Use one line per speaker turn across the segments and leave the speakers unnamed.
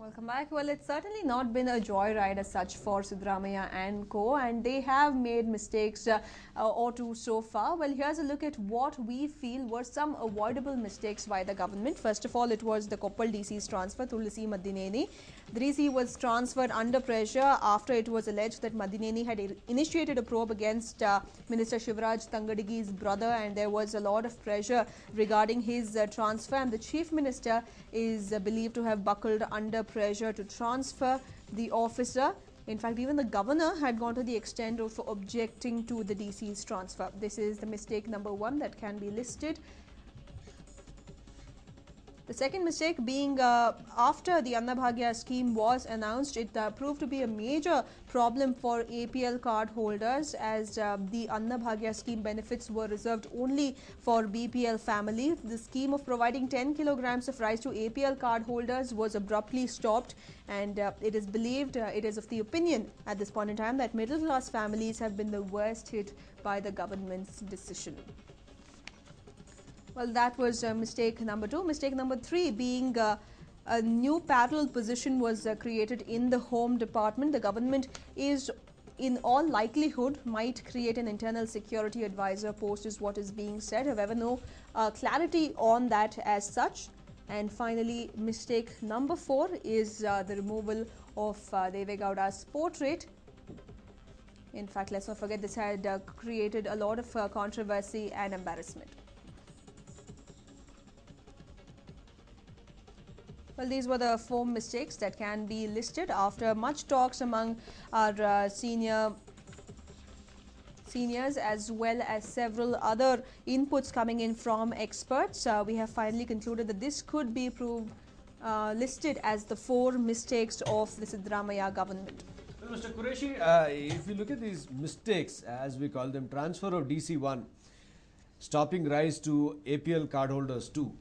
Welcome back. Well, it's certainly not been a joyride as such for Siddaramaiah and co, and they have made mistakes or two so far. Well, here's a look at what we feel were some avoidable mistakes by the government. First of all, it was the Koppal DC's transfer, Tulsi Maddineni. The DC was transferred under pressure after it was alleged that Maddineni had initiated a probe against Minister Shivraj Tangadigi's brother, and there was a lot of pressure regarding his transfer, and the Chief Minister is believed to have buckled under pressure to transfer the officer. In fact, even the governor had gone to the extent of objecting to the DC's transfer. This is the mistake number one that can be listed. The second mistake being after the Annabhagya scheme was announced, it proved to be a major problem for APL card holders, as the Annabhagya scheme benefits were reserved only for BPL families. The scheme of providing 10 kilograms of rice to APL card holders was abruptly stopped, and it is believed, it is of the opinion at this point in time, that middle class families have been the worst hit by the government's decision. Well, that was mistake number two. Mistake number three being a new parallel position was created in the Home Department. The government is, in all likelihood, might create an internal security advisor post is what is being said. However, no clarity on that as such. And finally, mistake number four is the removal of Deve Gowda's portrait. In fact, let's not forget this had created a lot of controversy and embarrassment. Well, these were the four mistakes that can be listed after much talks among our seniors, as well as several other inputs coming in from experts. We have finally concluded that this could be listed as the four mistakes of the Siddaramaiah government.
Well, Mr. Qureshi, if you look at these mistakes, as we call them, transfer of DC1, stopping rice to APL cardholders 2,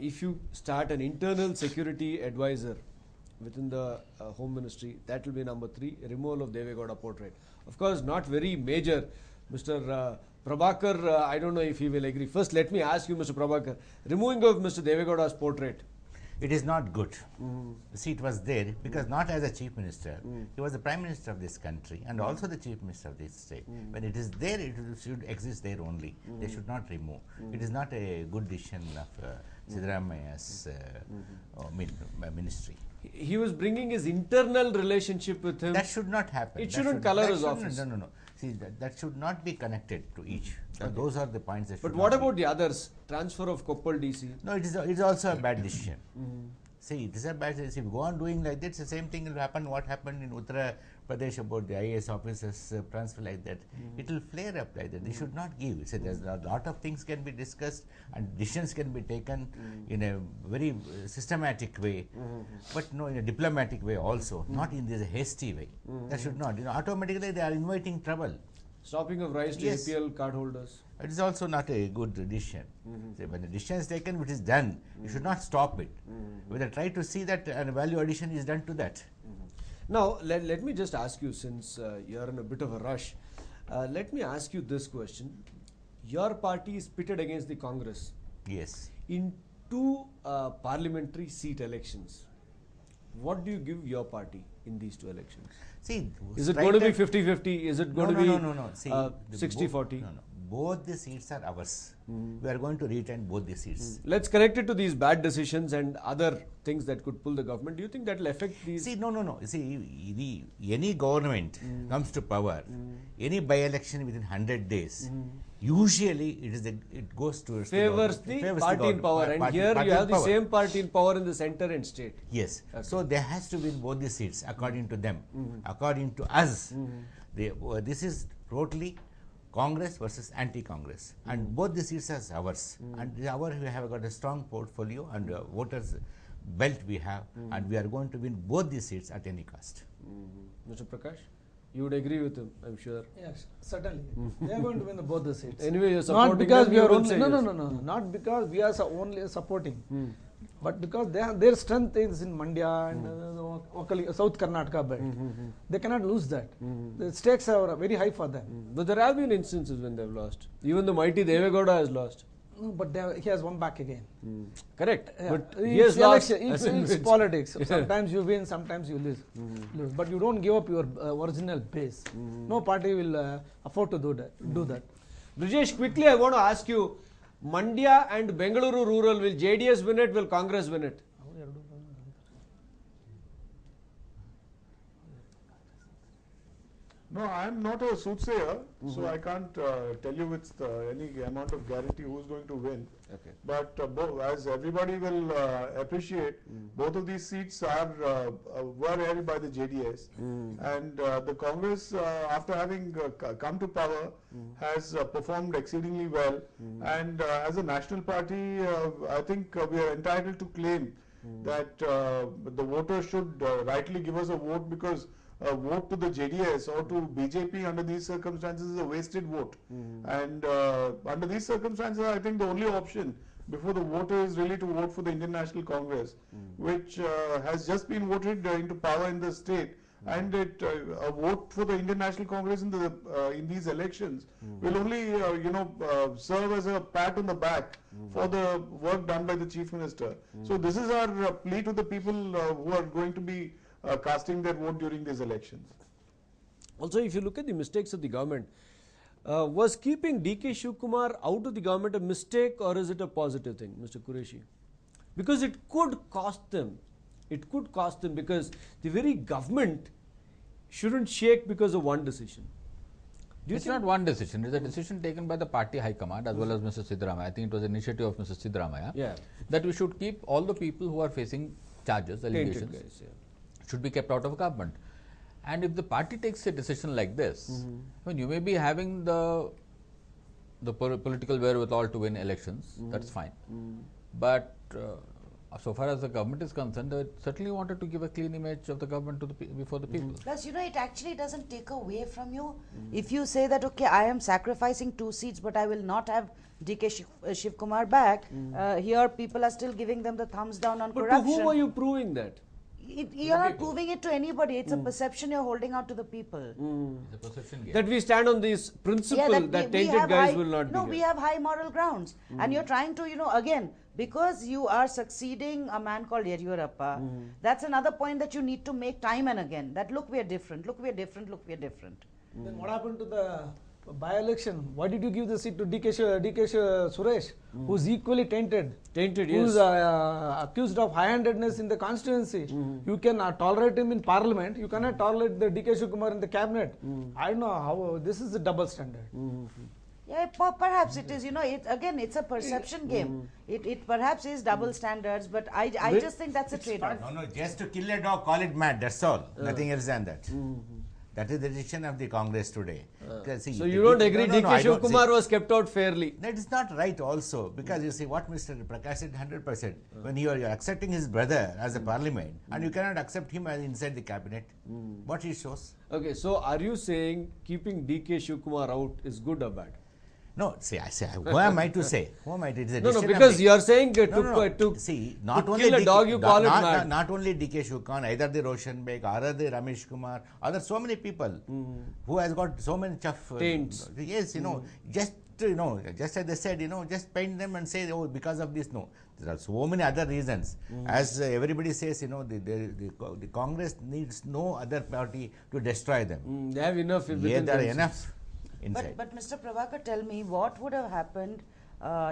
if you start an internal security advisor within the Home Ministry, that will be number 3, removal of Deve Gowda portrait. Of course, not very major. Mr. Prabhakar, I don't know if he will agree. First, let me ask you, Mr. Prabhakar, removing of Mr. Deve Gowda's portrait.
It is not good. See, it was there because not as a chief minister, he was the prime minister of this country and also the chief minister of this state. When it is there, it should exist there only. They should not remove. It is not a good decision of Siddaramaiah's ministry.
He was bringing his internal relationship with him.
That should not happen.
It shouldn't color his office.
No. See, that should not be connected to each. Okay. Those are the points that should.
But what about the others? Transfer of Koppal DC?
No, it is also a bad decision. See, it is a bad decision. If you go on doing like that, it's the same thing will happen. What happened in Uttar Pradesh about the IAS officers transfer like that? It will flare up like that. They should not give. See, there's a lot of things can be discussed and decisions can be taken in a very systematic way, but no, in a diplomatic way also, not in this hasty way. That should not. Automatically they are inviting trouble.
Stopping of rice to APL cardholders.
It is also not a good decision. So when the decision is taken, which is done, you should not stop it. Whether try to see that a value addition is done to that.
Now, let me just ask you, since you are in a bit of a rush, let me ask you this question. Your party is pitted against the Congress.
Yes.
In 2 parliamentary seat elections. What do you give your party in these 2 elections?
See,
is it going to be 50-50? Is it going to be 60-40?
No. Both the seats are ours. We are going to retain both the seats.
Let's connect it to these bad decisions and other things that could pull the government. Do you think that will affect these?
See, no. See, any government comes to power, any by-election within 100 days, usually it goes to
favors the party in power, and here you have the same party in power in the center and state.
Yes. Okay. So there has to win both the seats according to them. According to us, this is totally Congress versus anti-Congress, and both the seats are ours. And we have got a strong portfolio and voters belt we have, and we are going to win both the seats at any cost.
Mr. Prakash, you would agree with him, I'm sure.
Yes, certainly. They are going to win both the seats.
Anyway, you're supporting
not because
them,
we are only, no. Not because we are only supporting, but because their strength is in Mandya and South Karnataka belt. They cannot lose that. The stakes are very high for them.
But there have been instances when they've lost. Even the mighty Deve Gowda has lost.
No, but he has won back again.
Correct.
Yeah.
But
It's
he has lost.
election, it's politics. Sometimes you win, sometimes you lose. But you don't give up your original base. No party will afford to do that.
Brijesh, quickly I want to ask you, Mandya and Bengaluru rural, will JDS win it, will Congress win it?
No, I am not a soothsayer, so I can't tell you with any amount of guarantee who's going to win.
Okay.
But as everybody will appreciate, both of these seats are were held by the JDS, and the Congress, after having come to power, has performed exceedingly well. And as a national party, I think we are entitled to claim that the voters should rightly give us a vote, because a vote to the JDS or to BJP under these circumstances is a wasted vote. And under these circumstances, I think the only option before the voter is really to vote for the Indian National Congress, which has just been voted into power in the state. And a vote for the Indian National Congress in these elections will only serve as a pat on the back for the work done by the Chief Minister. So this is our plea to the people who are going to be casting their vote during these elections.
Also, if you look at the mistakes of the government, was keeping DK Shivkumar out of the government a mistake, or is it a positive thing, Mr. Qureshi? Because it could cost them. It could cost them, because the very government shouldn't shake because of one decision.
It's not one decision. It's a decision taken by the party high command as well as Mr. Siddaramaiah. I think it was an initiative of Mr. Siddaramaiah that we should keep all the people who are facing charges, allegations,
Guys,
should be kept out of government. And if the party takes a decision like this, I mean, you may be having the political wherewithal to win elections, that's fine. But so far as the government is concerned, they certainly wanted to give a clean image of the government to before the people.
Plus, it actually doesn't take away from you. If you say that, okay, I am sacrificing 2 seats, but I will not have DK Shivkumar back, here people are still giving them the thumbs down on corruption.
But to whom are you proving that?
You're not proving it to anybody. It's a perception you're holding out to the people.
It's a perception game.
That we stand on this principle that tainted guys will not be
No, we have high moral grounds. And you're trying to, again, because you are succeeding a man called Yediyurappa, that's another point that you need to make time and again. That look, we are different. Look, we are different. Look, we are different.
Then what happened to the by-election? Why did you give the seat to DK Suresh, who's equally tainted?
Tainted,
who's
yes.
accused of high-handedness in the constituency. You can tolerate him in parliament. You cannot tolerate the DK Shivkumar in the cabinet. I don't know how this is a double standard.
Yeah, perhaps it is. It's a perception game. It perhaps is double standards, but I just think that's a trade-off.
No, just to kill a dog, call it mad. That's all. Nothing else than that. That is the decision of the Congress today. See,
so you don't agree DK Shivkumar was kept out fairly?
That is not right also, because you see what Mr. Prakash said 100%. When you are accepting his brother as a parliament and you cannot accept him as inside the cabinet, what it shows?
Okay, so are you saying keeping DK Shivkumar out is good or bad?
No, see, who am I to say? Who am I to say?
No, because you are saying to
see, not
to
only
kill a dog, you call it mad.
Not only DK Shivkumar, either the Roshan Beg, either the Ramesh Kumar, other so many people who has got so many
taints.
Yes, just as they said, just paint them and say, oh, because of this. No, there are so many other reasons. As everybody says, the Congress needs no other party to destroy them.
They have enough.
Yeah, there are enough.
But Mr. Prabhakar, tell me, what would have happened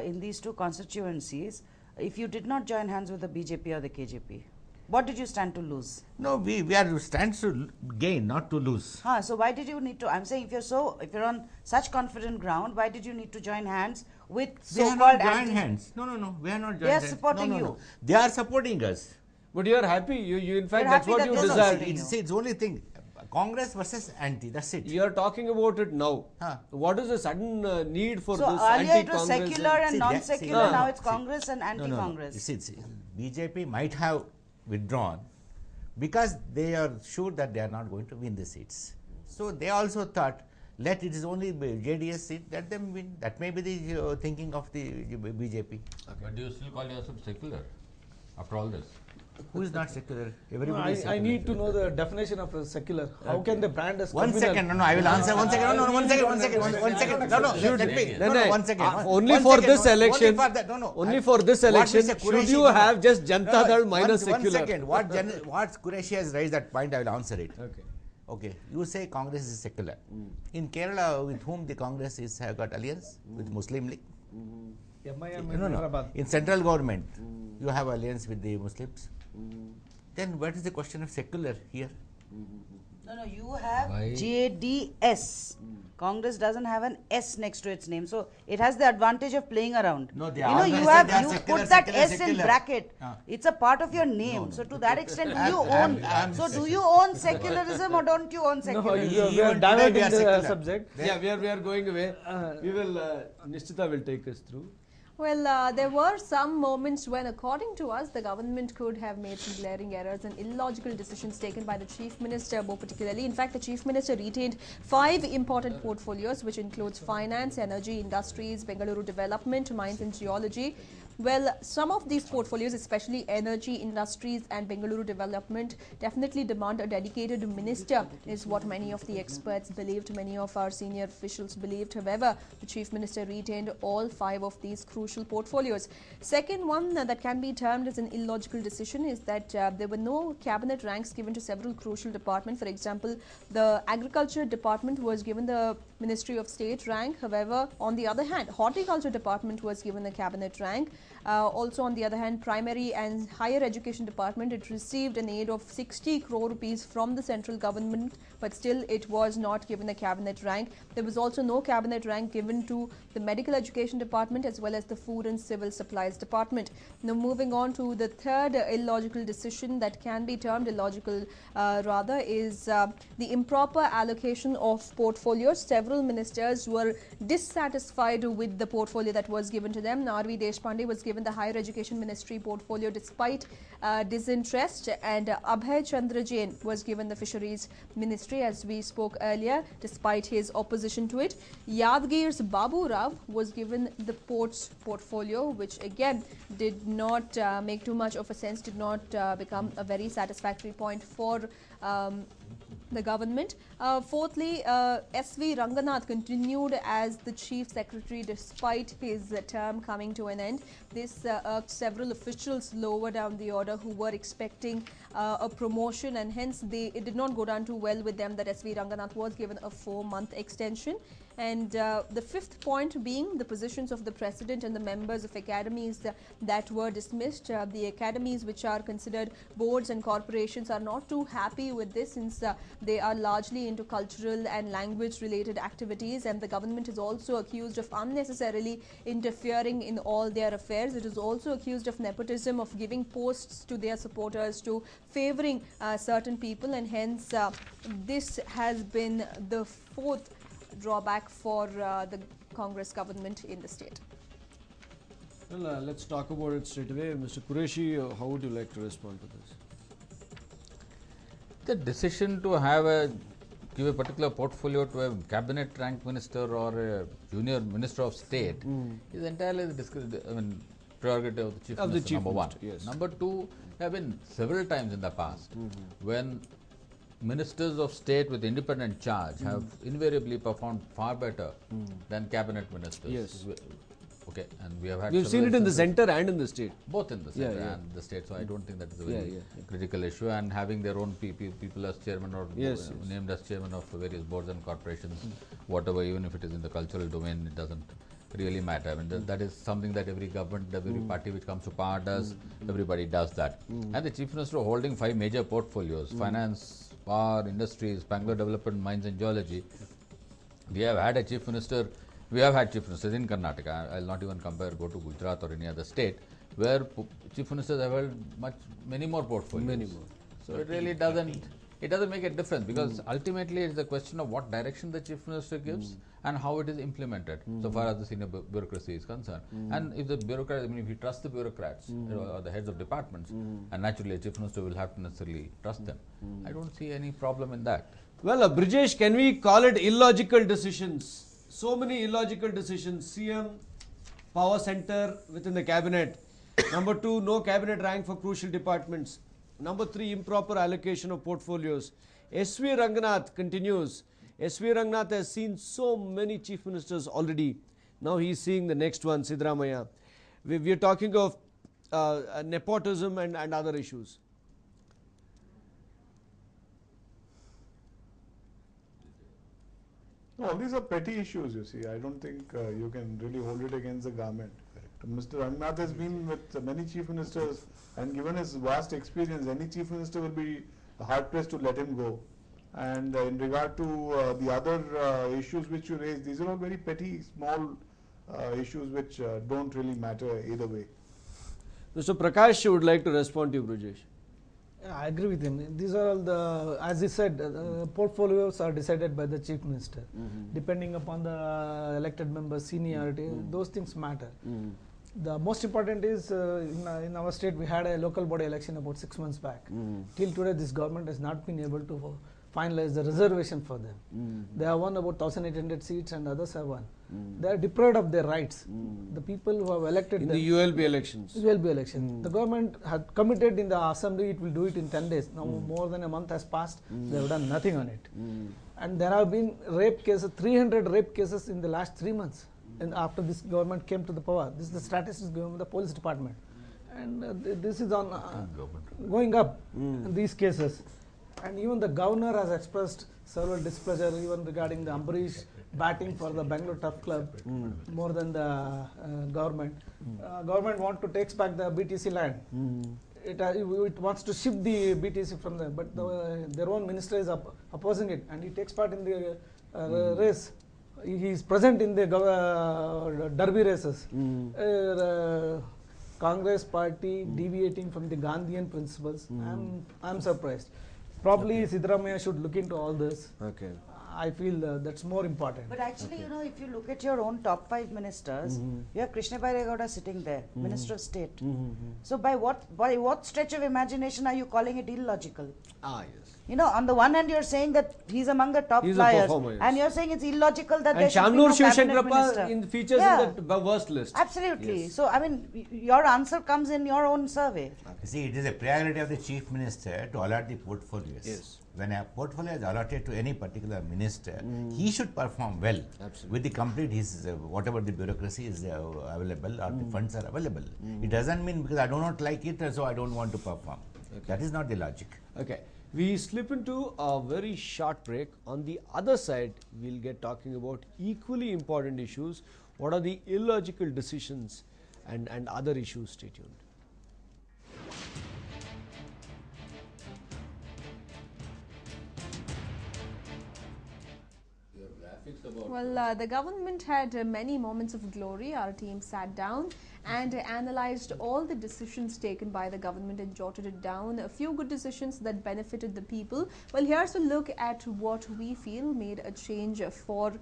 in these 2 constituencies if you did not join hands with the BJP or the KJP? What did you stand to lose?
No, we are stand to gain, not to lose.
So why did you need to? I'm saying if you're on such confident ground, why did you need to join hands with so-called
join hands? No, we are not joined
They are
hands.
supporting you.
No. They are supporting us.
But you are happy. You in fact,
You're
that's
happy
what
that
you
they're
desire.
supporting you.
It's the only thing. Congress versus anti, that's it.
You are talking about it now. What is the sudden need for
So
this
earlier it was
anti-Congress?
secular and non-secular, now it's
see,
Congress and anti-Congress.
You see, BJP might have withdrawn because they are sure that they are not going to win the seats. So they also thought, it is only JDS seat, let them win. That may be the thinking of the BJP.
But do you still call yourself secular after all this?
Who is not secular?
No,
Everybody is
I
secular.
need to know the definition of a secular. How can they brand as
One
communal?
second, no, I will answer. One second, no, one second. No, let me.
No,
one second.
only
One
for
second,
this election.
Only for that, no.
Only for this
What
election,
Mr.
should
Qureshi-
you have just Janata Dal minus
One
secular?
second. What Qureshi has raised that point, I will answer it.
Okay.
Okay, you say Congress is secular. In Kerala, with whom the Congress is have got alliance? With Muslim League?
MIM
No,
in
no.
Hyderabad.
In central government, you have alliance with the Muslims. Then what is the question of secular here?
No, you have
Why?
JDS. Congress doesn't have an S next to its name, so it has the advantage of playing around.
No, they
you know,
always
you
say
have
they are
you
secular,
put that
secular,
S in
secular.
bracket.
Ah.
It's a part of your name. So to that extent, do you
I'm-
own?
I'm
So do you own secularism or don't you own
No,
secularism?
we are
Even today
diverting
we are
the
secular.
subject.
Yeah, we are going away. We will, Nishchita will take us through.
Well, there were some moments when, according to us, the government could have made some glaring errors and illogical decisions taken by the Chief Minister more particularly. In fact, the Chief Minister retained 5 important portfolios, which includes finance, energy, industries, Bengaluru development, mines and geology. Well, some of these portfolios, especially energy, industries and Bengaluru development, definitely demand a dedicated minister, is what many of the experts believed, many of our senior officials believed. However, the Chief Minister retained all 5 of these crucial portfolios. Second one that can be termed as an illogical decision is that there were no cabinet ranks given to several crucial departments. For example, the Agriculture Department was given the Ministry of State rank. However, on the other hand, Horticulture Department was given a cabinet rank. Also, on the other hand, Primary and Higher Education Department, it received an aid of 60 crore rupees from the central government, but still it was not given a cabinet rank. There was also no cabinet rank given to the Medical Education Department as well as the Food and Civil Supplies Department. Now, moving on to the third illogical decision that can be termed illogical rather is the improper allocation of portfolios. Several ministers were dissatisfied with the portfolio that was given to them. R.V. Deshpande was given the Higher Education Ministry portfolio despite disinterest, and Abhay Chandra Jain was given the Fisheries Ministry, as we spoke earlier, despite his opposition to it. Yadgir's Babu Rao was given the ports portfolio, which again did not make too much of a sense, did not become a very satisfactory point for the government. Fourthly, S.V. Ranganath continued as the Chief Secretary despite his term coming to an end. This irked several officials lower down the order who were expecting a promotion, and hence it did not go down too well with them that S.V. Ranganath was given a 4-month extension. And the fifth point being the positions of the president and the members of academies that were dismissed. The academies which are considered boards and corporations are not too happy with this, since they are largely into cultural and language related activities, and the government is also accused of unnecessarily interfering in all their affairs. It is also accused of nepotism, of giving posts to their supporters, to favoring certain people, and hence this has been the fourth drawback for the Congress government in the state.
Well, let's talk about it straight away. Mr. Qureshi, how would you like to respond to this?
The decision to give a particular portfolio to a cabinet rank minister or a junior minister of state is entirely the prerogative of the chief
Of the
minister,
chief
number one.
minister, yes.
Number two, there have been several times in the past when ministers of state with independent charge have invariably performed far better than cabinet ministers.
Yes.
Okay, and we have had
We've seen
several
it in the
instances,
center and in the state.
both in the center
Yeah, yeah.
and the state, so I don't think that is a
Yeah,
very
yeah.
critical issue, and having their own people as chairman or
Yes, yes.
named as chairman of various boards and corporations, whatever, even if it is in the cultural domain, it doesn't really matter. I mean, that is something that every government, every party which comes to power does, everybody does that. And the chief minister holding 5 major portfolios, finance, power, industries, Bangalore development, mines and geology. We have had chief ministers in Karnataka. I'll not even go to Gujarat or any other state, where chief ministers have held many more portfolios.
Many more.
So it really doesn't make a difference, because ultimately it's a question of what direction the chief minister gives and how it is implemented, so far as the senior bureaucracy is concerned. And if the bureaucrats, if you trust the bureaucrats or the heads of departments, and naturally a chief minister will have to necessarily trust them. I don't see any problem in that.
Well, Brijesh, can we call it illogical decisions? So many illogical decisions. CM, power center within the cabinet. Number 2, no cabinet rank for crucial departments. Number 3, improper allocation of portfolios. S.V. Ranganath continues. S.V. Ranganath has seen so many chief ministers already. Now he is seeing the next one, Siddaramaiah. We are talking of nepotism and other issues.
No, these are petty issues, you see. I don't think you can really hold it against the government. Mr. Ranganath has been with many chief ministers, and given his vast experience, any chief minister will be hard pressed to let him go. And in regard to the other issues which you raised, these are all very petty, small issues which don't really matter either way.
Mr. Prakash would like to respond to you, Brajesh.
Yeah, I agree with him. These are all the, as he said, portfolios are decided by the chief minister. Depending upon the elected member's seniority, those things matter. The most important is in our state we had a local body election about 6 months back. Till today this government has not been able to finalize the reservation for them. They have won about 1,800 seats and others have won. They are deprived of their rights. The people who have elected
In
them.
the ULB elections.
ULB election. The government had committed in the assembly it will do it in 10 days. Now more than a month has passed. They have done nothing on it. And there have been rape cases, 300 rape cases in the last 3 months. And after this government came to the power, this is the statistics given by the police department. And this is on going up, these cases. And even the governor has expressed several displeasure even regarding the Ambarish batting for the Bangalore Turf Club more than the government. Government want to take back the BTC land. It wants to shift the BTC from there, but their own minister is opposing it, and he takes part in the race. He is present in the derby races. Congress party deviating from the Gandhian principles. I'm surprised. Probably Siddaramaiah should look into all this.
Okay.
I feel that's more important.
But actually, you know, if you look at your own top 5 ministers, you have Krishna Bairegowda sitting there, Minister of State. So by what stretch of imagination are you calling it illogical?
Ah, yes.
You know, on the one hand, you're saying that he's among the top
He's a
flyers,
performer, yes.
and you're saying it's illogical that
And
there should be
Shamnur
no cabinet minister.
Shivshankarappa features in the worst list.
Absolutely.
Yes.
So, I mean, your answer comes in your own survey.
You see, it is a priority of the chief minister to allot the portfolios.
Yes.
When a portfolio is allotted to any particular minister, he should perform well.
Absolutely.
With the complete his whatever the bureaucracy is available or the funds are available. It doesn't mean because I do not like it, so I don't want to perform.
Okay.
That is not the logic.
Okay. We slip into a very short break. On the other side, we'll get talking about equally important issues. What are the illogical decisions and other issues? Stay tuned.
Well, the government had many moments of glory. Our team sat down and analyzed all the decisions taken by the government and jotted it down. A few good decisions that benefited the people. Well, here's a look at what we feel made a change for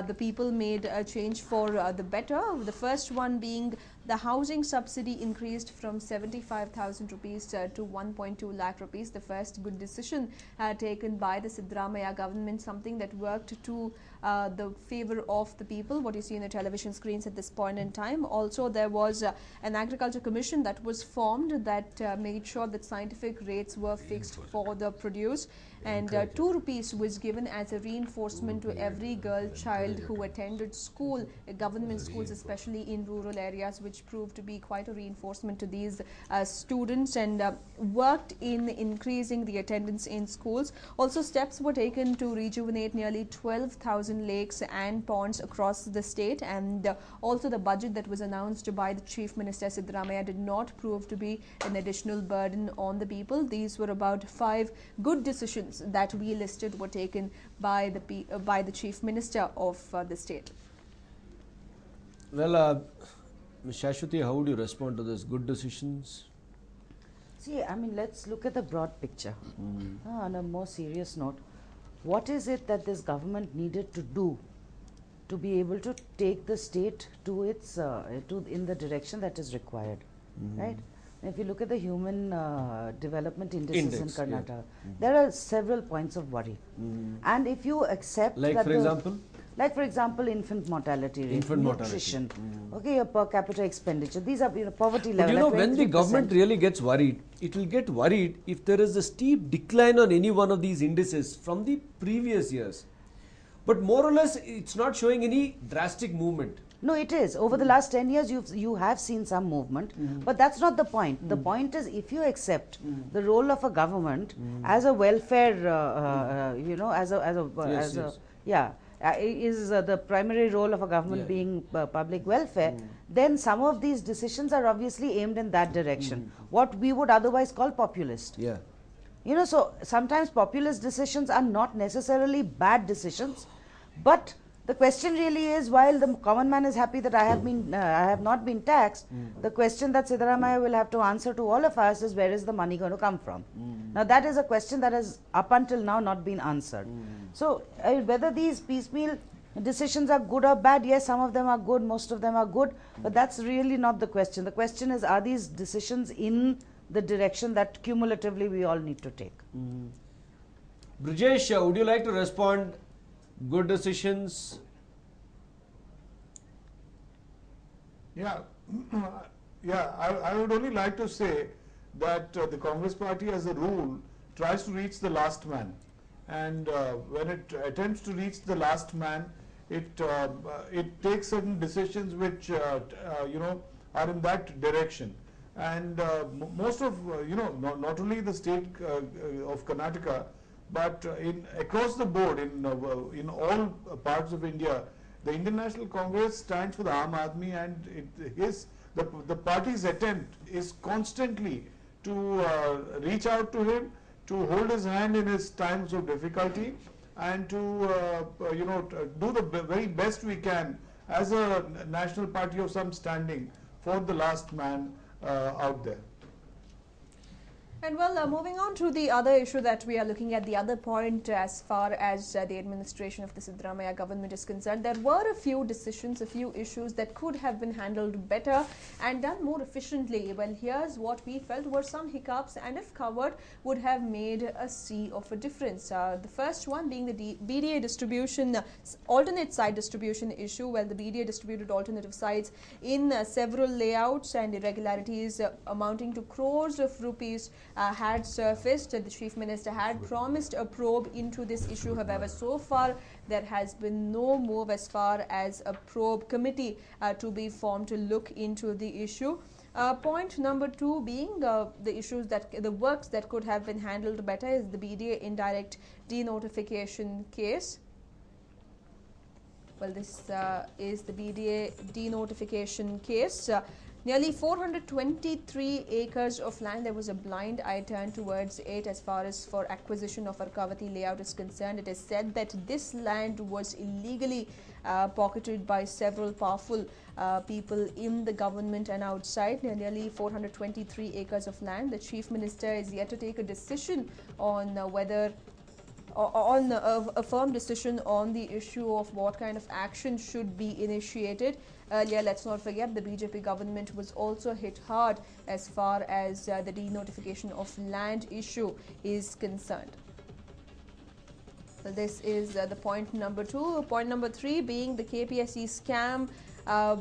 the people, made a change for the better. The first one being the housing subsidy increased from 75,000 rupees to 1.2 lakh rupees. The first good decision taken by the Siddaramaiah government, something that worked to the favor of the people, what you see in the television screens at this point in time. Also, there was an agriculture commission that was formed that made sure that scientific rates were fixed for the produce, and 2 rupees was given as a reinforcement to every girl child who attended school, government schools, especially in rural areas, which proved to be quite a reinforcement to these students, and worked in increasing the attendance in schools. Also, steps were taken to rejuvenate nearly 12,000 lakes and ponds across the state, and also the budget that was announced by the Chief Minister Siddaramaiah did not prove to be an additional burden on the people. These were about 5 good decisions that we listed were taken by the Chief Minister of the state.
Well, Ms. Shashwati, how would you respond to this? Good decisions?
See, I mean, let's look at the broad picture. On a more serious note, what is it that this government needed to do to be able to take the state to its in the direction that is required, right? If you look at the human development indices in Karnataka, there are several points of worry. And if you accept
Like,
that
for example?
Like for example, infant mortality rate,
Infant mortality.
nutrition, okay, your per capita expenditure. These are poverty
But
level.
you know,
at
when the
23%.
government really gets worried, it will get worried if there is a steep decline on any one of these indices from the previous years. But more or less, it's not showing any drastic movement.
No, it is. Over the last 10 years, you have seen some movement, but that's not the point. The point is, if you accept the role of a government as a welfare, you know, is the primary role of a government
Yeah.
being public welfare, then some of these decisions are obviously aimed in that direction. What we would otherwise call populist.
Yeah.
You know, so sometimes populist decisions are not necessarily bad decisions, but the question really is, while the common man is happy that I have not been taxed, the question that Siddaramaiah will have to answer to all of us is, where is the money going to come from? Now that is a question that has up until now not been answered. So whether these piecemeal decisions are good or bad, yes, some of them are good, most of them are good, but that's really not the question. The question is, are these decisions in the direction that cumulatively we all need to take?
Brijesh, would you like to respond? Good decisions?
Yeah, yeah. I would only like to say that the Congress Party, as a rule, tries to reach the last man, and when it attempts to reach the last man, it takes certain decisions which you know, are in that direction. And most of you know, not only the state of Karnataka, but across the board in all parts of India, the Indian National Congress stands for the Aam Aadmi, and the party's attempt is constantly to reach out to him, to hold his hand in his times of difficulty, and to you know, do the very best we can as a national party of some standing for the last man out there.
And well, moving on to the other issue that we are looking at, the other point as far as the administration of the Siddaramaiah government is concerned, there were a few decisions, a few issues that could have been handled better and done more efficiently. Well, here's what we felt were some hiccups, and if covered, would have made a sea of a difference. The first one being the BDA distribution, alternate site distribution issue. Well, the BDA distributed alternative sites in several layouts, and irregularities amounting to crores of rupees had surfaced. The Chief Minister had promised a probe into this issue. However, so far there has been no move as far as a probe committee to be formed to look into the issue. Point number two being the works that could have been handled better is the BDA indirect denotification case. Well, this is the BDA denotification case. Nearly 423 acres of land. There was a blind eye turned towards it as far as for acquisition of Arkavati layout is concerned. It is said that this land was illegally pocketed by several powerful people in the government and outside. Nearly 423 acres of land. The Chief Minister is yet to take a decision on whether on a firm decision on the issue of what kind of action should be initiated. Earlier, let's not forget, the BJP government was also hit hard as far as the denotification of land issue is concerned. So this is the point number two. Point number three being the KPSC scam.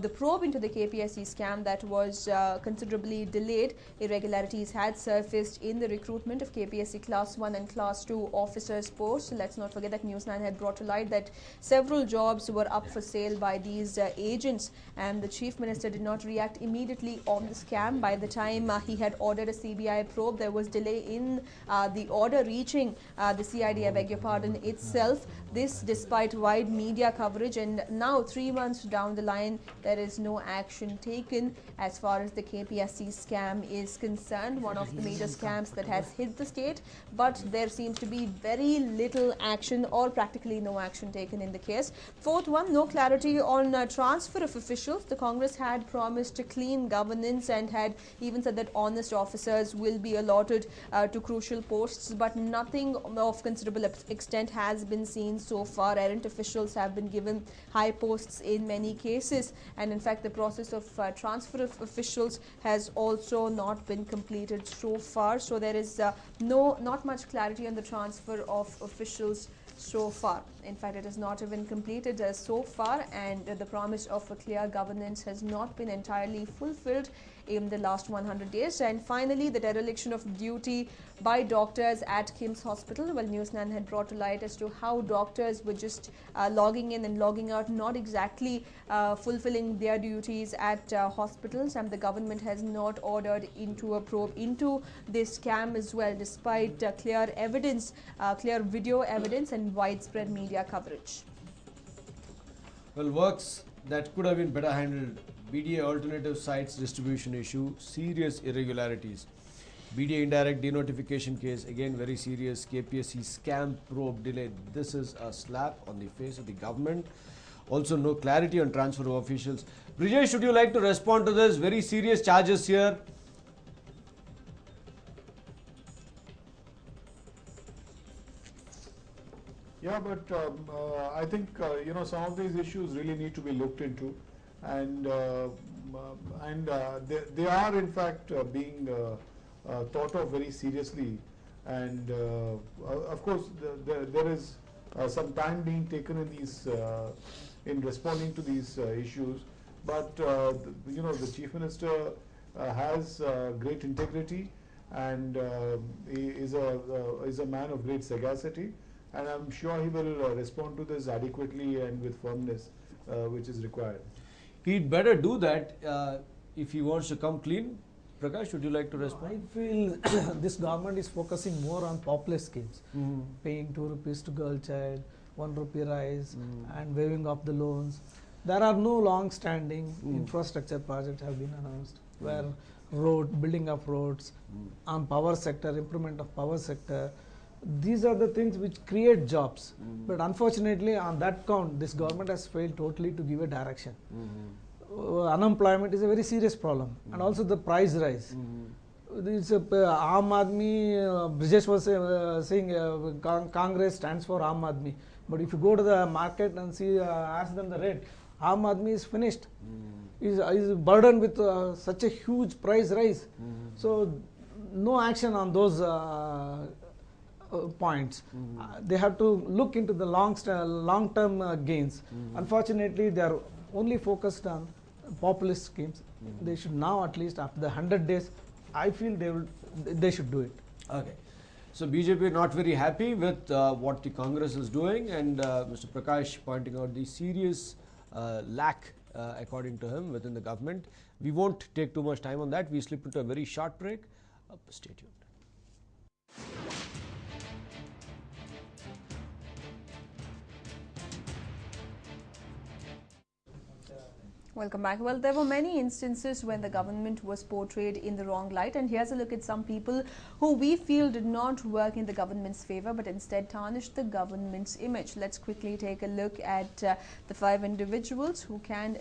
The probe into the KPSC scam that was considerably delayed. Irregularities had surfaced in the recruitment of KPSC Class 1 and Class 2 officers posts. Let's not forget that News9 had brought to light that several jobs were up for sale by these agents, and the Chief Minister did not react immediately on the scam. By the time he had ordered a CBI probe, there was delay in the order reaching the CID, I beg your pardon, itself. This despite wide media coverage, and now 3 months down the line, there is no action taken as far as the KPSC scam is concerned. One of the major scams that has hit the state, but there seems to be very little action or practically no action taken in the case. Fourth one, no clarity on transfer of officials. The Congress had promised a clean governance and had even said that honest officers will be allotted to crucial posts, but nothing of considerable extent has been seen so far. Errant officials have been given high posts in many cases, and in fact the process of transfer of officials has also not been completed so far. So there is not much clarity on the transfer of officials so far. In fact, it is not even completed so far, and the promise of a clear governance has not been entirely fulfilled in the last 100 days. And finally, the dereliction of duty by doctors at KIMS Hospital. Well, Newsnan had brought to light as to how doctors were just logging in and logging out, not exactly fulfilling their duties at hospitals, and the government has not ordered into a probe into this scam as well, despite clear evidence, clear video evidence and widespread media coverage.
Well, works that could have been better handled. BDA alternative sites distribution issue, serious irregularities. BDA indirect denotification case, again very serious. KPSC scam probe delayed. This is a slap on the face of the government. Also, no clarity on transfer of officials. Brijesh, should you like to respond to this? Very serious charges here.
Yeah, but I think some of these issues really need to be looked into, and they are in fact being thought of very seriously, and of course there is some time being taken in these in responding to these issues, but the Chief Minister has great integrity, and he is a man of great sagacity. And I'm sure he will respond to this adequately and with firmness, which is required.
He'd better do that if he wants to come clean. Prakash, would you like to respond?
I feel this government is focusing more on populist schemes, paying 2 rupees to girl child, 1 rupee rise, and waiving off the loans. There are no long-standing infrastructure projects have been announced, where building of roads, on power sector, improvement of power sector. These are the things which create jobs. But unfortunately, on that count, this government has failed totally to give a direction. Unemployment is a very serious problem, and also the price rise. This Aam Aadmi, Brijesh was saying Congress stands for Aam Aadmi. But if you go to the market and see, ask them the rate, Aam Aadmi is finished. Is burdened with such a huge price rise. So no action on those points. They have to look into the long-term gains. Unfortunately, they are only focused on populist schemes. They should now, at least after the 100 days, I feel they should do it.
Okay. So BJP not very happy with what the Congress is doing, and Mr. Prakash pointing out the serious lack, according to him, within the government. We won't take too much time on that. We slip into a very short break. Stay tuned.
Welcome back. Well, there were many instances when the government was portrayed in the wrong light, and here's a look at some people who we feel did not work in the government's favor but instead tarnished the government's image. Let's quickly take a look at the 6 individuals who can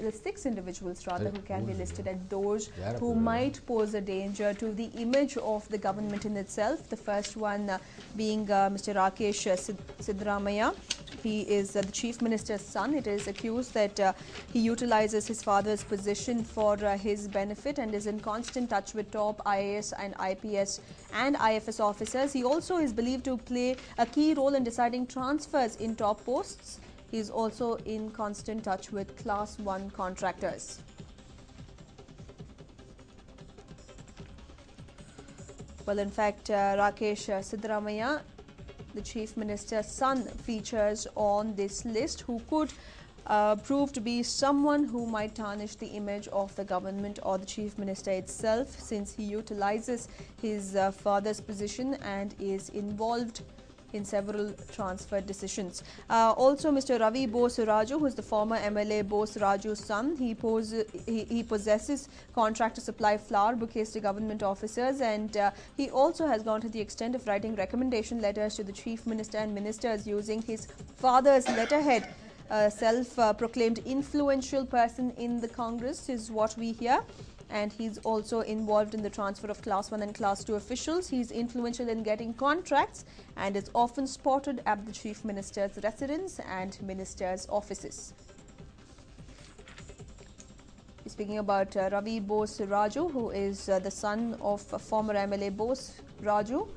be listed as those who might pose a danger to the image of the government in itself. The first one being Mr. Rakesh Siddaramaiah. He is the Chief Minister's son. It is accused that he utilizes his father's position for his benefit and is in constant touch with top IAS and IPS and IFS officers. He also is believed to play a key role in deciding transfers in top posts. He is also in constant touch with Class 1 contractors. Well, in fact, Rakesh Siddaramaiah, the Chief Minister's son, features on this list, who could prove to be someone who might tarnish the image of the government or the Chief Minister itself, since he utilizes his father's position and is involved in several transfer decisions. Also, Mr. Ravi Bose Raju, who is the former MLA Bose Raju's son, he possesses contract to supply flower bouquets to government officers, and he also has gone to the extent of writing recommendation letters to the Chief Minister and ministers using his father's letterhead. A self-proclaimed influential person in the Congress is what we hear. And he's also involved in the transfer of Class 1 and Class 2 officials. He's influential in getting contracts and is often spotted at the Chief Minister's residence and ministers' offices. Speaking about Ravi Bose Raju, who is the son of former MLA Bose Raju.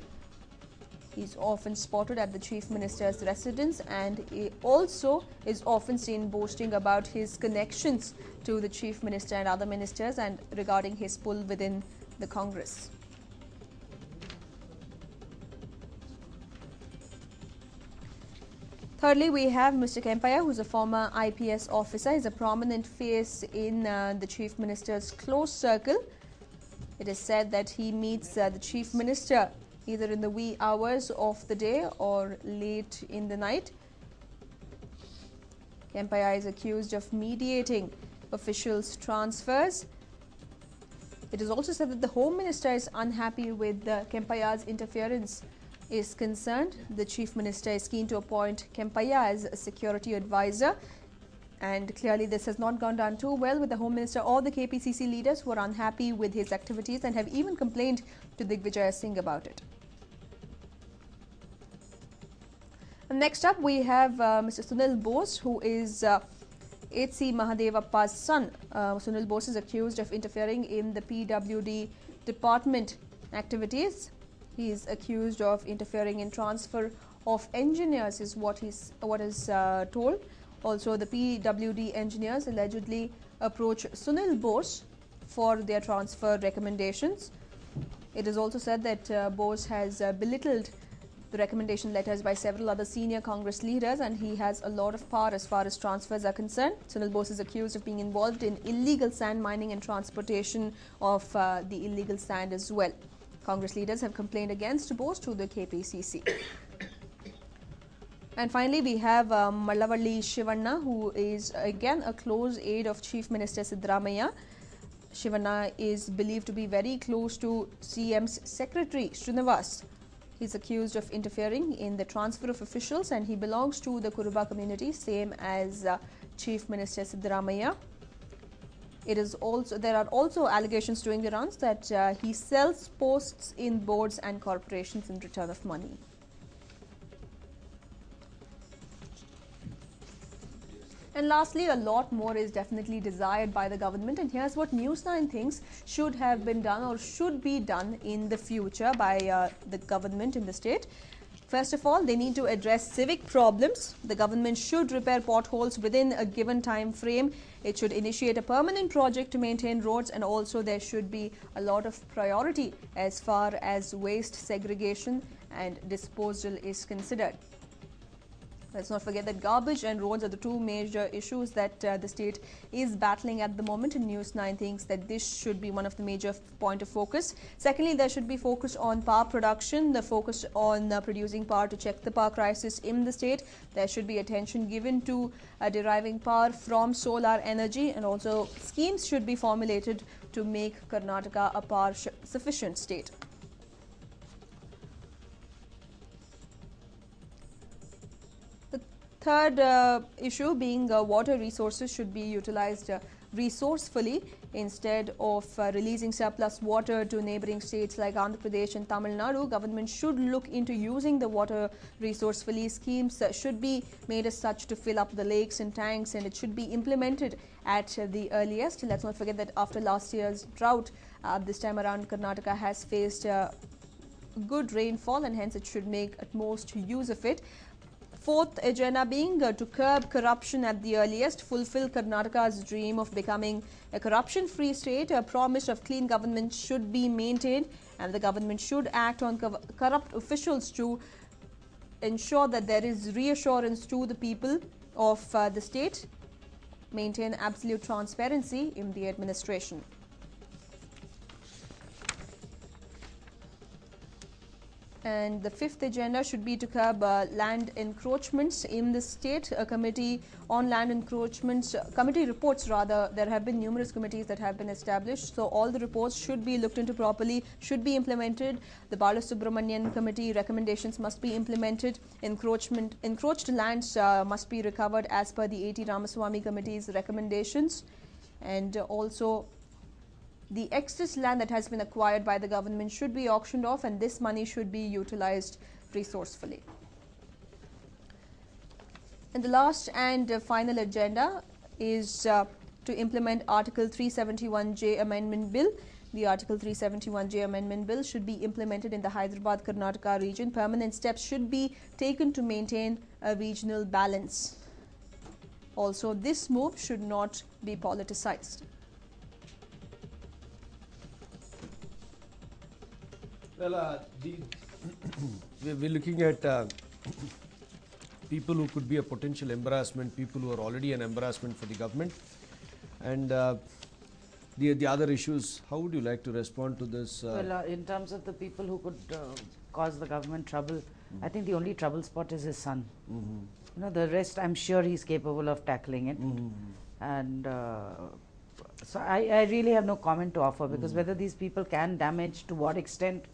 He's often spotted at the Chief Minister's residence, and he also is often seen boasting about his connections to the Chief Minister and other ministers and regarding his pull within the Congress. Thirdly, we have Mr. Kempaiah, who's a former IPS officer. He's a prominent face in the Chief Minister's close circle. It is said that he meets the Chief Minister either in the wee hours of the day or late in the night. Kempaiah is accused of mediating officials' transfers. It is also said that the Home Minister is unhappy with Kempaiah's interference is concerned. The Chief Minister is keen to appoint Kempaiah as a security advisor, and clearly this has not gone down too well with the Home Minister or the KPCC leaders, who are unhappy with his activities and have even complained to Digvijay Singh about it. And next up, we have Mr. Sunil Bose, who is H.C. Mahadevappa's son. Sunil Bose is accused of interfering in the PWD department activities. He is accused of interfering in transfer of engineers, is what is told. Also, the PWD engineers allegedly approach Sunil Bose for their transfer recommendations. It is also said that Bose has belittled the recommendation letters by several other senior Congress leaders, and he has a lot of power as far as transfers are concerned. Sunil Bose is accused of being involved in illegal sand mining and transportation of the illegal sand as well. Congress leaders have complained against Bose to the KPCC. And finally, we have Mallavalli Shivanna, who is again a close aide of Chief Minister Siddaramaiah. Shivanna is believed to be very close to CM's secretary, Srinivas. He is accused of interfering in the transfer of officials, and he belongs to the Kuruba community, same as Chief Minister Siddaramaiah. There are also allegations doing the rounds that he sells posts in boards and corporations in return of money. And lastly, a lot more is definitely desired by the government, and here's what News9 thinks should have been done or should be done in the future by the government in the state. First of all, they need to address civic problems. The government should repair potholes within a given time frame. It should initiate a permanent project to maintain roads, and also there should be a lot of priority as far as waste segregation and disposal is considered. Let's not forget that garbage and roads are the two major issues that the state is battling at the moment, and News9 thinks that this should be one of the major point of focus. Secondly, there should be focus on power production, the focus on producing power to check the power crisis in the state. There should be attention given to deriving power from solar energy, and also schemes should be formulated to make Karnataka a power sufficient state. Third issue being water resources should be utilized resourcefully instead of releasing surplus water to neighboring states like Andhra Pradesh and Tamil Nadu. Government should look into using the water resourcefully. Schemes should be made as such to fill up the lakes and tanks, and it should be implemented at the earliest. Let's not forget that after last year's drought, this time around Karnataka has faced good rainfall, and hence it should make utmost use of it. Fourth agenda being to curb corruption at the earliest, fulfill Karnataka's dream of becoming a corruption-free state. A promise of clean government should be maintained, and the government should act on corrupt officials to ensure that there is reassurance to the people of the state. Maintain absolute transparency in the administration. And the fifth agenda should be to curb land encroachments in the state. A committee on land encroachments, committee reports rather, there have been numerous committees that have been established. So all the reports should be looked into properly, should be implemented. The Balasubramanian committee recommendations must be implemented. Encroached lands must be recovered as per the A.T. Ramaswamy committee's recommendations. And also, the excess land that has been acquired by the government should be auctioned off, and this money should be utilized resourcefully. And the last and final agenda is to implement Article 371J Amendment Bill. The Article 371J Amendment Bill should be implemented in the Hyderabad-Karnataka region. Permanent steps should be taken to maintain a regional balance. Also, this move should not be politicized.
Well, we're looking at people who could be a potential embarrassment, people who are already an embarrassment for the government, and the other issues. How would you like to respond to this?
Well, in terms of the people who could cause the government trouble, I think the only trouble spot is his son. You know, the rest I'm sure he's capable of tackling it. And so I really have no comment to offer, because whether these people can damage, to what extent,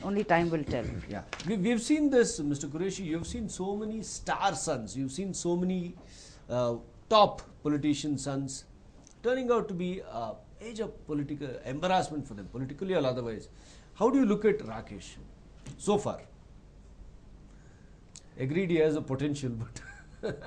only time will tell.
Yeah, we've seen this, Mr. Qureshi. You've seen so many star sons. You've seen so many top politician sons turning out to be age of political embarrassment for them, politically or otherwise. How do you look at Rakesh so far? Agreed, he has a potential, but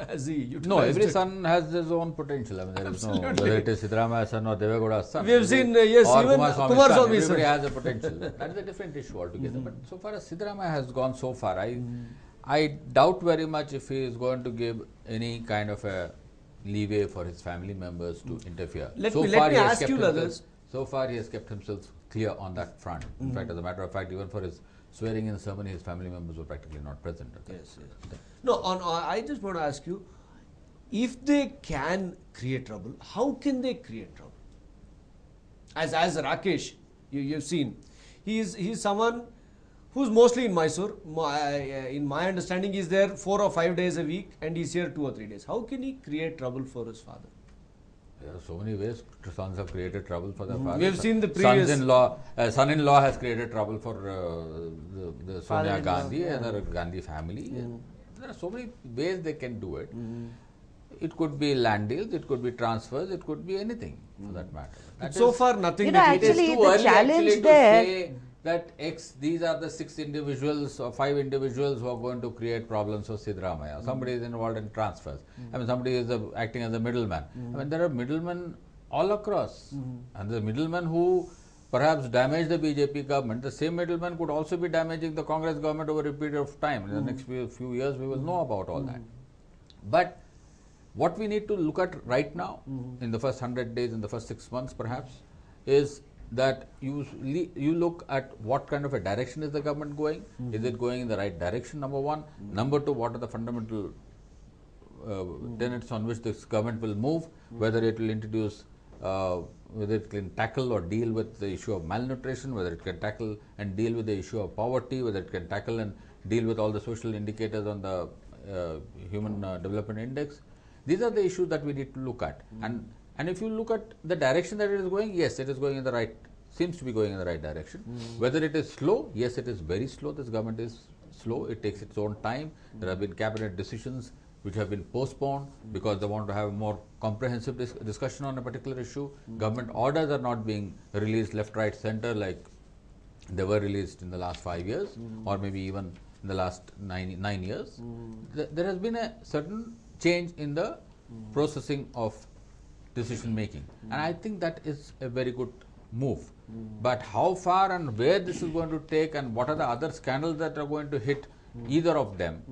has he utilized
No, every
it?
son has his own potential. I mean, there is no, whether it is Siddaramaia's son or Devegowda's son.
We have seen, yes,
or
even
Kumaraswamy's
Kumaraswamy's
son.
son.
Everybody has a potential. That is a different issue altogether. But so far as Siddaramaiah has gone so far, I doubt very much if he is going to give any kind of a leeway for his family members to interfere.
Let
So
me
far he has
ask
kept
you,
himself-
Ladas.
So far he has kept himself clear on that front. In fact, as a matter of fact, even for his swearing in ceremony, his family members were practically not present.
Yes, yes. No, I just want to ask you, if they can create trouble, how can they create trouble? As Rakesh, you've seen, he's someone who's mostly in Mysore. In my understanding, he's there 4 or 5 days a week, and he's here 2 or 3 days. How can he create trouble for his father?
There are so many ways sons have created trouble for their father.
We have seen the previous-
Son-in-law has created trouble for the Sonia
Father-in-law,
Gandhi and the Gandhi family. There are so many ways they can do it. It could be land deals, it could be transfers, it could be anything for that matter. That
So
is-
far, nothing.
You know,
that
it is
actually,
too
the
early
challenge
actually
there-
to say that these are the 6 individuals or 5 individuals who are going to create problems for Siddaramaiah. Somebody is involved in transfers. I mean, somebody is acting as a middleman. I mean, there are middlemen all across. And the middlemen who perhaps damage the BJP government, the same middleman could also be damaging the Congress government over a period of time. In the next few years, we will know about all that. But what we need to look at right now, in the first 100 days, in the first 6 months perhaps, is that you look at what kind of a direction is the government going. Is it going in the right direction, number one? Number two, what are the fundamental tenets on which this government will move, whether it will introduce, whether it can tackle or deal with the issue of malnutrition, whether it can tackle and deal with the issue of poverty, whether it can tackle and deal with all the social indicators on the Human Development Index. These are the issues that we need to look at. And if you look at the direction that it is going, yes, it is going in the right, seems to be going in the right direction. Whether it is slow, yes, it is very slow. This government is slow. It takes its own time. There have been cabinet decisions which have been postponed because they want to have a more comprehensive discussion on a particular issue. Government orders are not being released left, right, center like they were released in the last 5 years or maybe even in the last 9 years. There has been a certain change in the processing of decision making, and I think that is a very good move. But how far and where this is going to take and what are the other scandals that are going to hit either of them,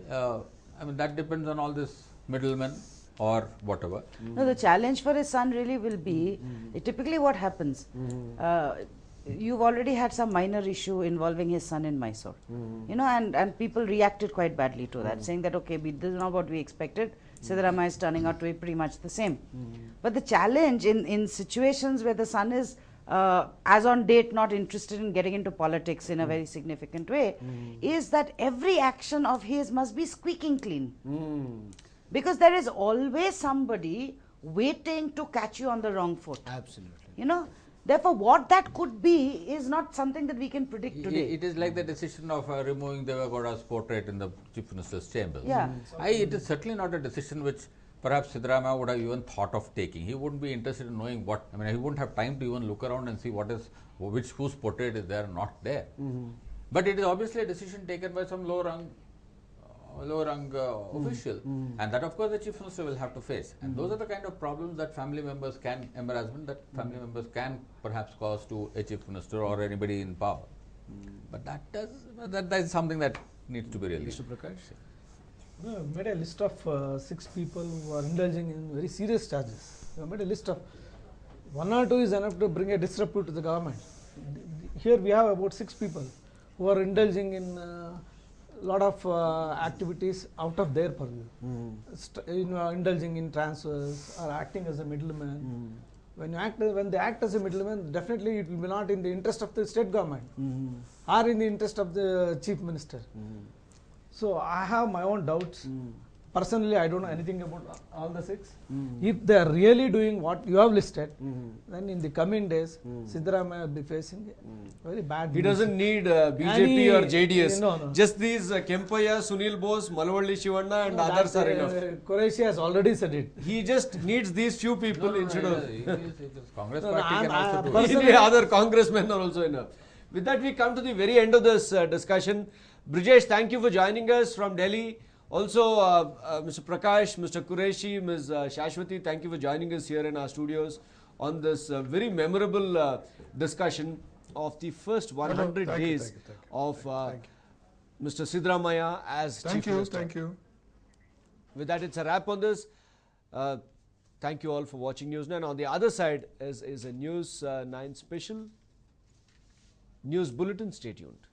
I mean, that depends on all this middlemen or whatever.
No, the challenge for his son really will be, typically what happens, you've already had some minor issue involving his son in Mysore, you know, and people reacted quite badly to that, saying that, okay, this is not what we expected. Siddaramaiah is turning out to be pretty much the same. But the challenge in situations where the son is, as on date, not interested in getting into politics in a very significant way, is that every action of his must be squeaking clean. Because there is always somebody waiting to catch you on the wrong foot.
Absolutely.
You know, therefore, what that could be is not something that we can predict today.
It is like the decision of removing Devegowda's portrait in the Chief Minister's chambers.
Yeah.
It is certainly not a decision which perhaps Siddaramaiah would have even thought of taking. He wouldn't be interested in knowing what, I mean, he wouldn't have time to even look around and see whose portrait is there or not there. But it is obviously a decision taken by some low rung lower rung official, and that of course the chief minister will have to face. And those are the kind of problems that family members can, embarrassment that family members can perhaps cause to a chief minister or anybody in power. But that is something that needs to be realized.
Mr. Prakash?
No, we made a list of 6 people who are indulging in very serious charges. We made a list of 1 or 2 is enough to bring a disrepute to the government. Here we have about 6 people who are indulging in lot of activities out of their purview. Indulging in transfers or acting as a middleman. When they act as a middleman, definitely it will be not in the interest of the state government or in the interest of the chief minister. So I have my own doubts. Personally, I don't know anything about all the 6. If they are really doing what you have listed, then in the coming days, Siddaramaiah will be facing a very bad.
He doesn't need BJP or JDS.
No.
Just these Kempaya, Sunil Bose, Malavalli Shivanna and others are enough.
Qureshi has already said it.
He just needs these few people instead of
Congress
No,
party can also do it.
personally-
other congressmen are also enough. With that, we come to the very end of this discussion. Brijesh, thank you for joining us from Delhi. Also, Mr. Prakash, Mr. Qureshi, Ms. Shashwati, thank you for joining us here in our studios on this very memorable discussion of the first 100
Thank you,
days
thank you.
of
Thank
Mr. Siddaramaiah as
Thank
Chief
you,
Minister.
thank you.
With that, it's a wrap on this. Thank you all for watching News9. On the other side is a News 9 special news bulletin. Stay tuned.